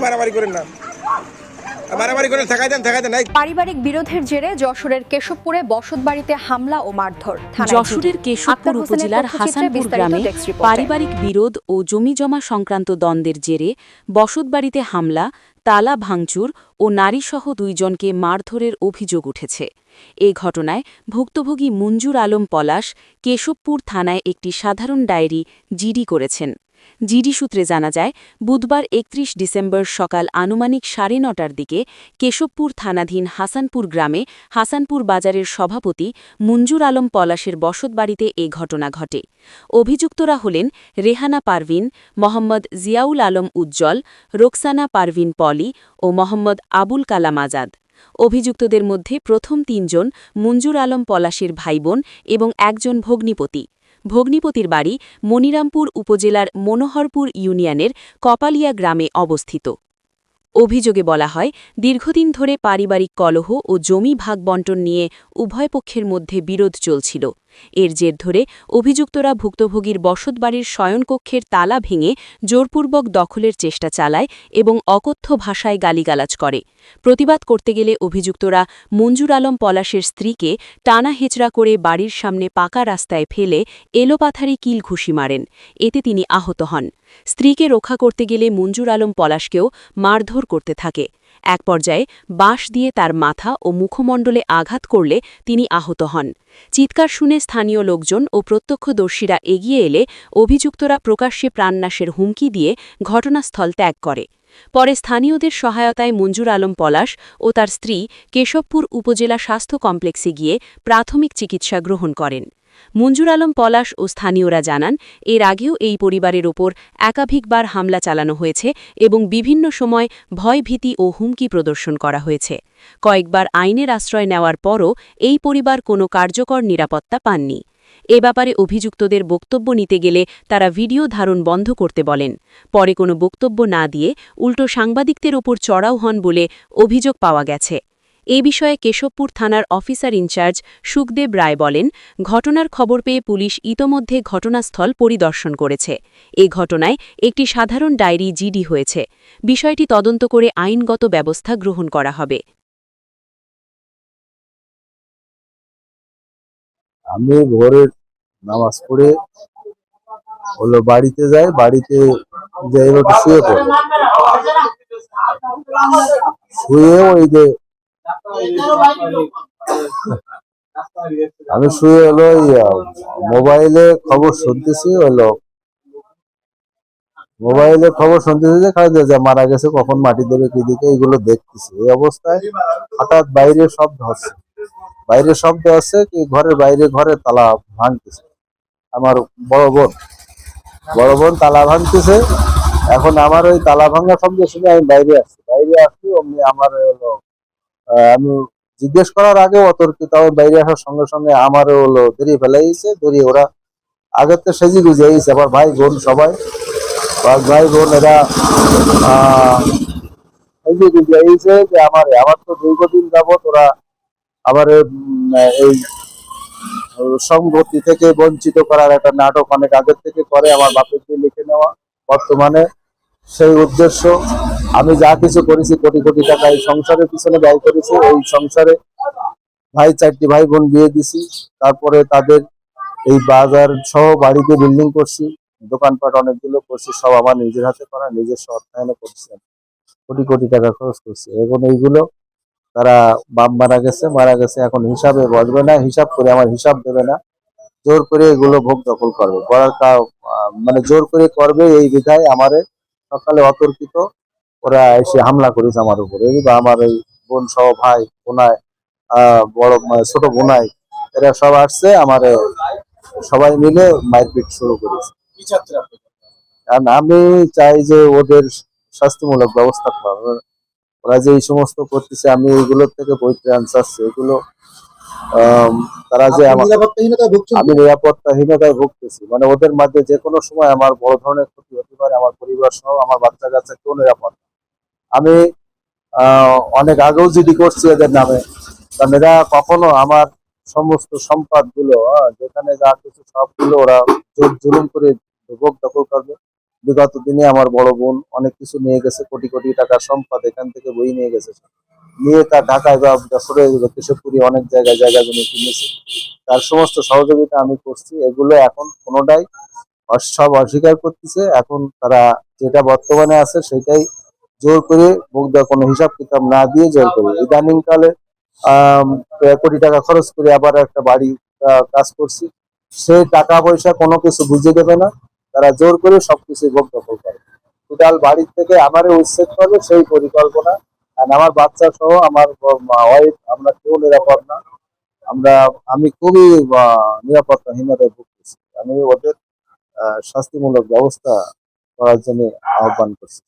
মারামারি করেন না, মারামারি করে ঠেকাই দেন নাই। পারিবারিক বিরোধের জেরে যশোরের কেশবপুরে বসতবাড়িতে হামলা ও মারধর। যশোরের কেশবপুর উপজেলার হাসানপুর গ্রামে পারিবারিক বিরোধ ও জমিজমা সংক্রান্ত দ্বন্দ্বের জেরে বসতবাড়িতে হামলা, তালা ভাঙচুর ও নারীসহ 2 জনকে মারধরের অভিযোগ উঠেছে। এ ঘটনায় ভুক্তভোগী মঞ্জুর আলম পলাশ কেশবপুর থানায় একটি সাধারণ ডায়েরি জিডি করেছেন। জিডি সূত্রে জানা যায়, বুধবার 31 ডিসেম্বর সকাল আনুমানিক 9:30টার দিকে কেশবপুর থানাধীন হাসানপুর গ্রামে হাসানপুর বাজারের সভাপতি মঞ্জুর আলম পলাশের বসতবাড়িতে এ ঘটনা ঘটে। অভিযুক্তরা হলেন রেহানা পারভিন, মোহাম্মদ জিয়াউল আলম উজ্জ্বল, রোকসানা পারভিন পলি ও মোহাম্মদ আবুল কালাম আজাদ। অভিযুক্তদের মধ্যে প্রথম 3 জন মঞ্জুর আলম পলাশের ভাইবোন এবং একজন ভগ্নিপতি। ভগ্নিপতির বাড়ি মনিরামপুর উপজেলার মনোহরপুর ইউনিয়নের কপালিয়া গ্রামে অবস্থিত। অভিযোগে বলা হয়, দীর্ঘদিন ধরে পারিবারিক কলহ ও জমি ভাগ বণ্টন নিয়ে উভয় পক্ষের মধ্যে বিরোধ চলছিল। এর জের ধরে অভিযুক্তরা ভুক্তভোগীর বসতবাড়ির শয়নকক্ষের তালা ভেঙে জোরপূর্বক দখলের চেষ্টা চালায় এবং অকথ্য ভাষায় গালিগালাজ করে। প্রতিবাদ করতে গেলে অভিযুক্তরা মঞ্জুর আলম পলাশের স্ত্রীকে টানা হেচড়া করে বাড়ির সামনে পাকা রাস্তায় ফেলে এলোপাথারি কিল ঘুষি মারেন। এতে তিনি আহত হন। স্ত্রীকে রক্ষা করতে গেলে মঞ্জুর আলম পলাশকেও মারধর করতে থাকে। এক পর্যায়ে বাঁশ দিয়ে তার মাথা ও মুখমণ্ডলে আঘাত করলে তিনি আহত হন। চিৎকার শুনে স্থানীয় লোকজন ও প্রত্যক্ষদর্শীরা এগিয়ে এলে অভিযুক্তরা প্রকাশ্যে প্রাণনাশের হুমকি দিয়ে ঘটনাস্থল ত্যাগ করে। পরে স্থানীয়দের সহায়তায় মঞ্জুর আলম পলাশ ও তার স্ত্রী কেশবপুর উপজেলা স্বাস্থ্য কমপ্লেক্সে গিয়ে প্রাথমিক চিকিৎসা গ্রহণ করেন। মঞ্জুর আলম পলাশ ও স্থানীয়রা জানান, এর আগেও এই পরিবারের ওপর একাধিকবার হামলা চালানো হয়েছে এবং বিভিন্ন সময় ভয়ভীতি ও হুমকি প্রদর্শন করা হয়েছে। কয়েকবার আইনের আশ্রয় নেওয়ার পরও এই পরিবার কোনো কার্যকর নিরাপত্তা পাননি। এ ব্যাপারে অভিযুক্তদের বক্তব্য নিতে গেলে তারা ভিডিও ধারণ বন্ধ করতে বলেন। পরে কোনো বক্তব্য না দিয়ে উল্টো সাংবাদিকদের ওপর চড়াও হন বলে অভিযোগ পাওয়া গেছে। এ বিষয়ে কেশবপুর থানার অফিসার ইনচার্জ সুখদেব রায় বলেন, ঘটনার খবর পেয়ে পুলিশ ইতোমধ্যে ঘটনাস্থল পরিদর্শন করেছে। এ ঘটনায় একটি সাধারণ ডায়েরি জিডি হয়েছে। বিষয়টি তদন্ত করে আইনগত ব্যবস্থা গ্রহণ করা হবে। আমি ভোরের নামাজ পড়ে বাড়িতে যাই, বাড়িতে যাই একটু শুয়ে পড়ি। শুয়ে ওই যে আমি শুয়ে মোবাইলে খবর শুনতেছি, যে মারা গেছে, কখন মাটি দেবে, কি দিকে, এগুলো দেখতেছি। এই অবস্থায় হঠাৎ বাইরে শব্দ হচ্ছে কি ঘরের বাইরে ঘরে তালা ভাঙতেছে। আমার বড় বোন তালা ভাঙতেছে। এখন আমার ওই তালা ভাঙা শব্দ শুনে আমি বাইরে আসছি অমনি আমার আমি জিজ্ঞেস করার আগে অতর্কিত বাইরে আসার সঙ্গে সঙ্গে আমারও ধরিয়ে ফেলাইছে। ধরিয়ে ওরা আগের তো সেজি গুজে আইছে, আবার ভাই বোন সবাই ভাই বোন এরা সেজি গুজে আইছে যে আমার তো দীর্ঘদিন যাবত ওরা আবার এই সংগতি থেকে বঞ্চিত করার একটা নাটক অনেক আগের থেকে করে, আমার বাপের দিয়ে লিখে নেওয়া। বর্তমানে সেই উদ্দেশ্য আমি যা কিছু করেছি, কোটি কোটি টাকা এই সংসারের পিছনে ব্যয় করেছি। এই সংসারে 4টি ভাই বোন বিয়ে দিছি, তারপরে তাদের এই বাজার সহ বাড়িতে বিল্ডিং করছি, দোকানপাট অনেকগুলো করছি, সব আমার নিজের হাতে করা, নিজস্ব অর্থায়নে করছি। কোটি কোটি টাকা খরচ করছি। এখন এইগুলো তারা বাপ মারা গেছে, এখন হিসাবে বসবে না, হিসাব করে আমার হিসাব দেবে না, জোর করে এগুলো ভোগ দখল করবে, মানে জোর করে করবে। এই বিধায় আমারে সকালে অতর্কিত ওরা এসে হামলা করেছে আমার উপরে। বা আমার এই বোন সহ ভাই বোনাই, বড় ছোট বোনাই, এরা সব আসছে, আমার সবাই মিলে মারপিট শুরু করেছে। কারণ আমি চাই যে ওদের শাস্তিমূলক ব্যবস্থা করা। ওরা যে এই সমস্ত করতেছে, আমি এইগুলোর থেকে পরিত্রাণ চাচ্ছি। এগুলো তারা যে আমি নিরাপত্তাহীনতায় ভুগতেছি, মানে ওদের মাঝে যে কোনো সময় আমার বড় ধরনের ক্ষতি হতে পারে, আমার পরিবার সহ আমার বাচ্চা কাচ্চা কেউ নিরাপদ। আমি অনেক আগেও জিডি করছি এদের নামে, কারণ এরা কখনো আমার সমস্ত সম্পদ গুলো যেখানে যা কিছু সবগুলো ওরা জোর জুলুম করে ভোগ দখল করবে। বিগত দিনে আমার বড় বোন অনেক কিছু নিয়ে গেছে, কোটি কোটি টাকার সম্পদ এখান থেকে বই নিয়ে গেছে, নিয়ে তার ঢাকায় বা যশোরে কেশবপুরে অনেক জায়গায় জায়গা জমি কিনেছে। তার সমস্ত সহযোগিতা আমি করছি, এগুলো এখন কোনোটাই সব অস্বীকার করতেছে। এখন তারা যেটা বর্তমানে আছে সেটাই জোর করে মুখ দেওয়া, কোনো হিসাব কিতাব না দিয়ে জোর করে ইদানিং কালে কোটি টাকা খরচ করে আবার একটা বাড়ি কাজ করছি, সেই টাকা পয়সা কোনো কিছু বুঝে দেবে না, তারা জোর করে সবকিছু ভোগ দখল করে, টোটাল বাড়ির থেকে আমারও উচ্ছেদ করবে সেই পরিকল্পনা। আর আমার বাচ্চা সহ আমার ওয়াইফ, আমরা কেউ নিরাপদ না। আমি খুবই নিরাপত্তাহীনতায় ভুগতেছি। আমি ওদের শাস্তিমূলক ব্যবস্থা করার জন্য আহ্বান করছি।